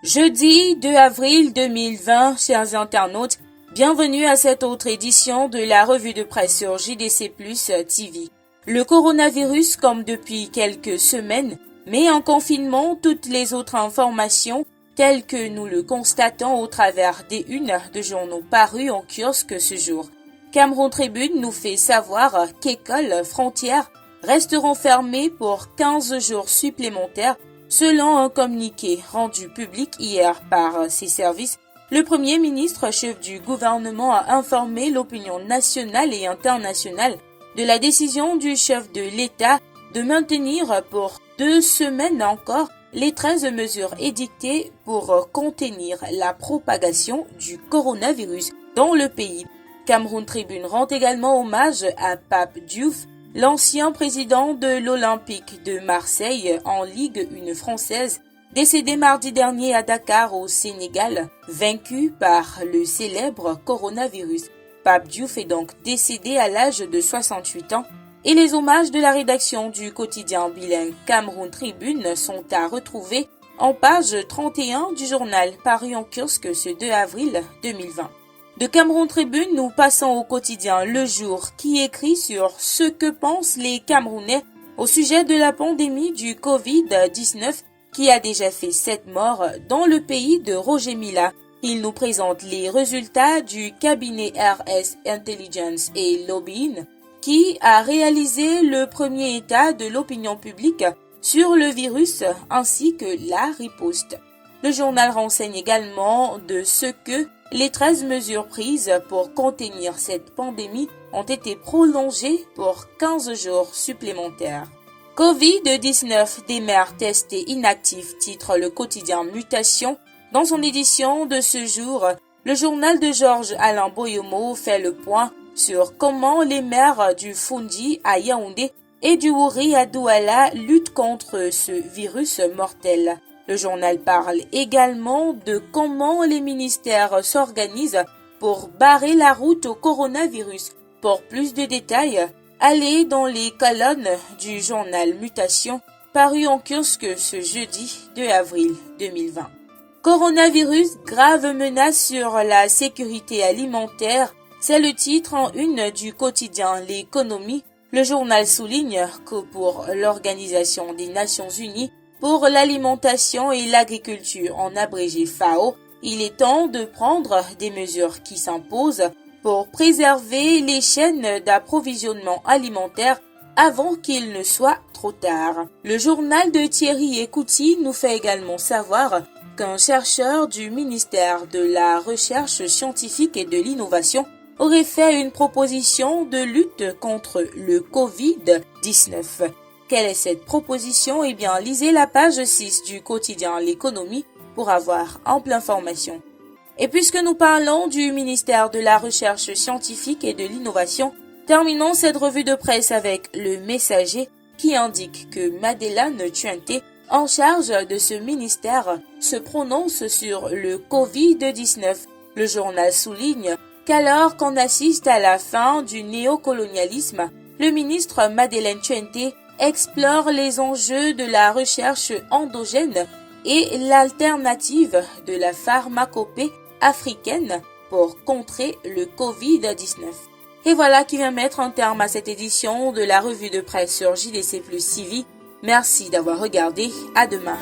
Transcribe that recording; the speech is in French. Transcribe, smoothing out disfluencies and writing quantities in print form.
Jeudi 2 avril 2020, chers internautes, bienvenue à cette autre édition de la revue de presse sur JDC+ TV. Le coronavirus, comme depuis quelques semaines, met en confinement toutes les autres informations telles que nous le constatons au travers des unes de journaux parus en kiosque ce jour. Cameroun Tribune nous fait savoir qu'écoles, frontières resteront fermées pour 15 jours supplémentaires. Selon un communiqué rendu public hier par ses services, le Premier ministre, chef du gouvernement, a informé l'opinion nationale et internationale de la décision du chef de l'État de maintenir pour 2 semaines encore les 13 mesures édictées pour contenir la propagation du coronavirus dans le pays. Cameroun Tribune rend également hommage à Pape Diouf, l'ancien président de l'Olympique de Marseille en Ligue 1 française, décédé mardi dernier à Dakar au Sénégal, vaincu par le célèbre coronavirus. Pape Diouf est donc décédé à l'âge de 68 ans et les hommages de la rédaction du quotidien bilingue Cameroun Tribune sont à retrouver en page 31 du journal paru en kiosque ce 2 avril 2020. De Cameroun Tribune, nous passons au quotidien Le Jour qui écrit sur ce que pensent les Camerounais au sujet de la pandémie du Covid-19 qui a déjà fait 7 morts dans le pays de Roger Mila. Il nous présente les résultats du cabinet RS Intelligence et Lobbying qui a réalisé le premier état de l'opinion publique sur le virus ainsi que la riposte. Le journal renseigne également de ce que les 13 mesures prises pour contenir cette pandémie ont été prolongées pour 15 jours supplémentaires. Covid-19, des mères testées inactives, titre le quotidien Mutation. Dans son édition de ce jour, le journal de Georges-Alain Boyomo fait le point sur comment les maires du Fundi à Yaoundé et du Wouri à Douala luttent contre ce virus mortel. Le journal parle également de comment les ministères s'organisent pour barrer la route au coronavirus. Pour plus de détails, allez dans les colonnes du journal Mutation paru en kiosque ce jeudi 2 avril 2020. Coronavirus, grave menace sur la sécurité alimentaire, c'est le titre en une du quotidien L'Économie. Le journal souligne que pour l'Organisation des Nations Unies pour l'alimentation et l'agriculture, en abrégé FAO, il est temps de prendre des mesures qui s'imposent pour préserver les chaînes d'approvisionnement alimentaire avant qu'il ne soit trop tard. Le journal de Thierry Ekouti nous fait également savoir qu'un chercheur du ministère de la Recherche scientifique et de l'Innovation aurait fait une proposition de lutte contre le Covid-19. Quelle est cette proposition? Eh bien, lisez la page 6 du quotidien L'Économie pour avoir ample information. Et puisque nous parlons du ministère de la Recherche scientifique et de l'Innovation, terminons cette revue de presse avec Le Messager qui indique que Madeleine Tuanté, en charge de ce ministère, se prononce sur le Covid-19. Le journal souligne qu'alors qu'on assiste à la fin du néocolonialisme, le ministre Madeleine Tuanté explore les enjeux de la recherche endogène et l'alternative de la pharmacopée africaine pour contrer le Covid-19. Et voilà qui vient mettre un terme à cette édition de la revue de presse sur JDC+ TV. Merci d'avoir regardé. À demain.